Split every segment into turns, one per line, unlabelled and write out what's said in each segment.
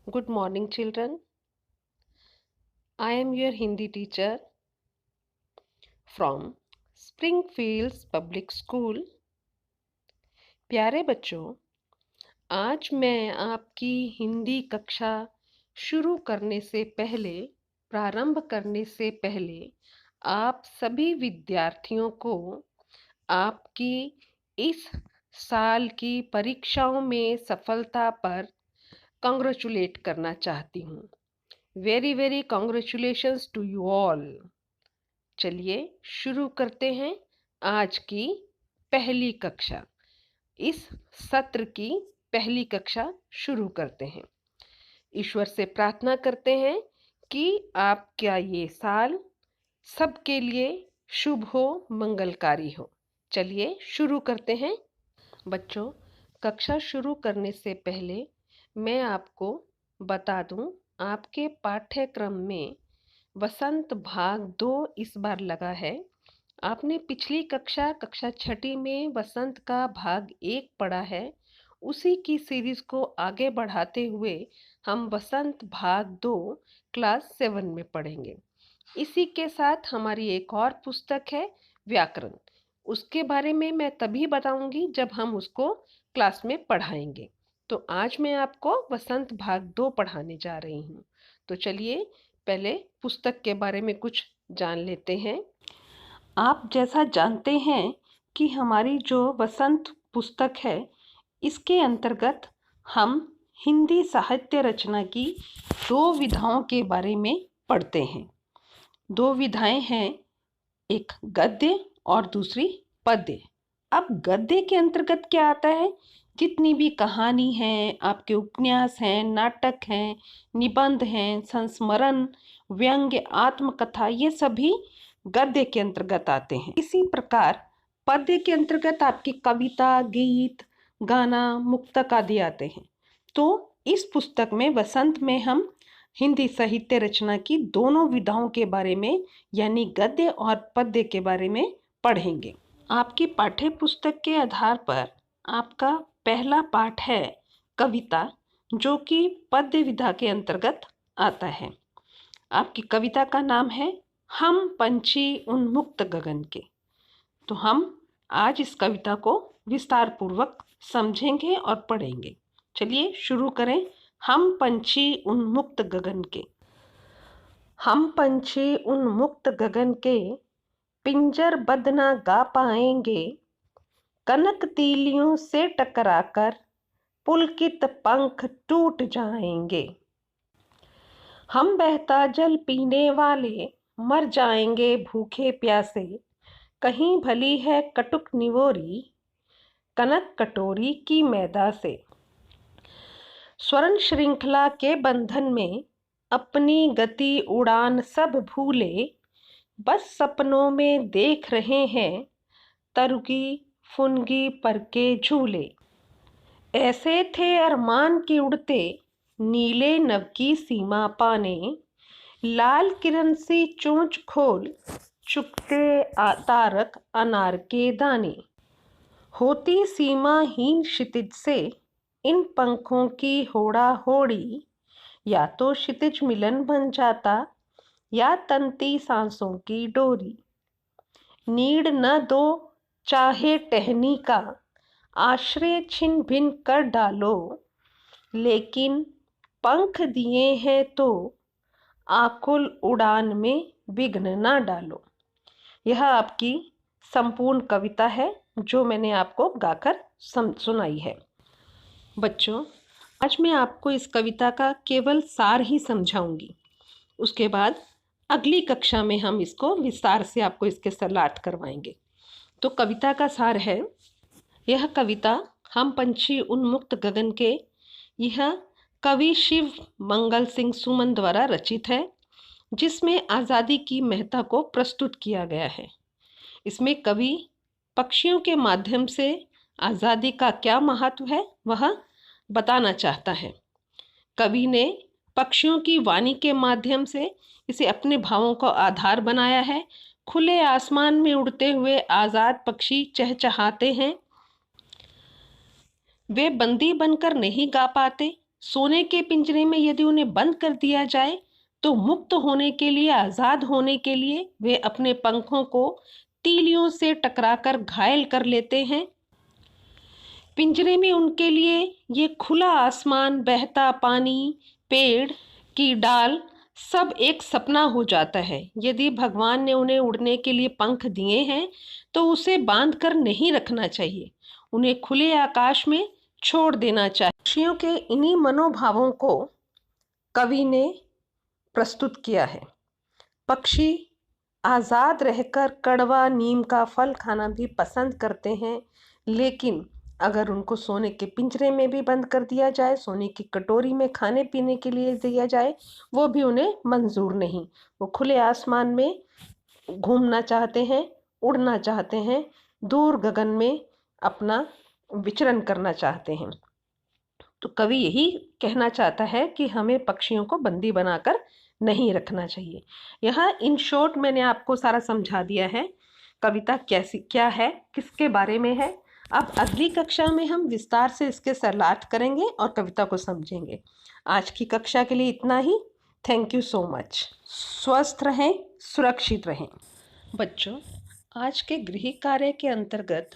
Good morning, children. I am your Hindi teacher from Springfields Public School. प्यारे बच्चों, आज मैं आपकी हिंदी कक्षा प्रारंभ करने से पहले आप सभी विद्यार्थियों को आपकी इस साल की परीक्षाओं में सफलता पर कॉन्ग्रेचुलेट करना चाहती हूँ। Very very congratulations to you all. चलिए शुरू करते हैं आज की पहली कक्षा। इस सत्र की पहली कक्षा शुरू करते हैं। ईश्वर से प्रार्थना करते हैं कि आपका ये साल सबके लिए शुभ हो, मंगलकारी हो। चलिए शुरू करते हैं। बच्चों, कक्षा शुरू करने से पहले मैं आपको बता दूं, आपके पाठ्यक्रम में वसंत भाग 2 इस बार लगा है। आपने पिछली कक्षा छठी में वसंत का भाग 1 पढ़ा है। उसी की सीरीज को आगे बढ़ाते हुए हम वसंत भाग 2 क्लास 7 में पढ़ेंगे। इसी के साथ हमारी एक और पुस्तक है व्याकरण। उसके बारे में मैं तभी बताऊंगी जब हम उसको क्लास में पढ़ाएंगे। तो आज मैं आपको वसंत भाग 2 पढ़ाने जा रही हूँ। तो चलिए पहले पुस्तक के बारे में कुछ जान लेते हैं। आप जैसा जानते हैं कि हमारी जो वसंत पुस्तक है, इसके अंतर्गत हम हिंदी साहित्य रचना की 2 विधाओं के बारे में पढ़ते हैं। 2 विधाएं हैं, एक गद्य और दूसरी पद्य। अब गद्य के अंतर्गत क्या आता है? जितनी भी कहानी है, आपके उपन्यास हैं, नाटक हैं, निबंध हैं, संस्मरण, व्यंग्य, आत्मकथा, ये सभी गद्य के अंतर्गत आते हैं। इसी प्रकार पद्य के अंतर्गत आपकी कविता, गीत, गाना, मुक्तक आदि आते हैं। तो इस पुस्तक में वसंत में हम हिंदी साहित्य रचना की दोनों विधाओं के बारे में, यानी गद्य और पद्य के बारे में पढ़ेंगे। आपकी पाठ्य पुस्तक के आधार पर आपका पहला पाठ है कविता, जो कि पद्य विधा के अंतर्गत आता है। आपकी कविता का नाम है हम पंछी उन्मुक्त गगन के। तो हम आज इस कविता को विस्तार पूर्वक समझेंगे और पढ़ेंगे। चलिए शुरू करें। हम पंछी उन्मुक्त गगन के। हम पंछी उन्मुक्त गगन के, पिंजर बद्ध ना गा पाएंगे। कनक तीलियों से टकराकर पुलकित पंख टूट जाएंगे। हम बहता जल पीने वाले मर जाएंगे भूखे प्यासे। कहीं भली है कटुक निवोरी, कनक कटोरी की मैदा से। स्वर्ण श्रृंखला के बंधन में अपनी गति उड़ान सब भूले। बस सपनों में देख रहे हैं तरुगी फुनगी पर के झूले। ऐसे थे अरमान के उड़ते नीले नभ की सीमा पाने। लाल किरण सी चोंच खोल चुपते तारक अनार के दाने। होती सीमाहीन क्षितिज से इन पंखों की होड़ा होड़ी। या तो क्षितिज मिलन बन जाता या तंती सांसों की डोरी। नीड़ न दो चाहे टहनी का, आश्रय छिन भिन कर डालो। लेकिन पंख दिए हैं तो आकुल उड़ान में विघ्न ना डालो। यह आपकी संपूर्ण कविता है जो मैंने आपको गाकर सुनाई है। बच्चों, आज मैं आपको इस कविता का केवल सार ही समझाऊंगी। उसके बाद अगली कक्षा में हम इसको विस्तार से आपको इसके सलाट करवाएंगे। तो कविता का सार है, यह कविता हम पंछी उन्मुक्त गगन के, यह कवि शिव मंगल सिंह सुमन द्वारा रचित है, जिसमें आज़ादी की महत्ता को प्रस्तुत किया गया है। इसमें कवि पक्षियों के माध्यम से आज़ादी का क्या महत्व है वह बताना चाहता है। कवि ने पक्षियों की वाणी के माध्यम से इसे अपने भावों का आधार बनाया है। खुले आसमान में उड़ते हुए आज़ाद पक्षी चहचहाते हैं। वे बंदी बनकर नहीं गा पाते, सोने के पिंजरे में यदि उन्हें बंद कर दिया जाए तो मुक्त होने के लिए, आजाद होने के लिए वे अपने पंखों को तीलियों से टकराकर घायल कर लेते हैं। पिंजरे में उनके लिए ये खुला आसमान, बहता पानी, पेड़ की डाल सब एक सपना हो जाता है। यदि भगवान ने उन्हें उड़ने के लिए पंख दिए हैं तो उसे बांध कर नहीं रखना चाहिए, उन्हें खुले आकाश में छोड़ देना चाहिए। पक्षियों के इन्हीं मनोभावों को कवि ने प्रस्तुत किया है। पक्षी आज़ाद रहकर कड़वा नीम का फल खाना भी पसंद करते हैं, लेकिन अगर उनको सोने के पिंजरे में भी बंद कर दिया जाए, सोने की कटोरी में खाने पीने के लिए दिया जाए, वो भी उन्हें मंजूर नहीं। वो खुले आसमान में घूमना चाहते हैं, उड़ना चाहते हैं, दूर गगन में अपना विचरण करना चाहते हैं। तो कवि यही कहना चाहता है कि हमें पक्षियों को बंदी बनाकर नहीं रखना चाहिए। यहाँ इन शॉर्ट मैंने आपको सारा समझा दिया है कविता कैसी क्या है, किसके बारे में है। अब अगली कक्षा में हम विस्तार से इसके सरलार्थ करेंगे और कविता को समझेंगे। आज की कक्षा के लिए इतना ही। Thank you so much. स्वस्थ रहें, सुरक्षित रहें। बच्चों, आज के गृह कार्य के अंतर्गत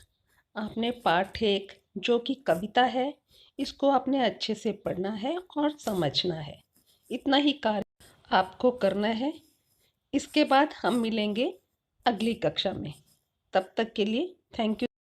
आपने पाठ 1 जो कि कविता है, इसको आपने अच्छे से पढ़ना है और समझना है। इतना ही कार्य आपको करना है। इसके बाद हम मिलेंगे अगली कक्षा में। तब तक के लिए थैंक यू।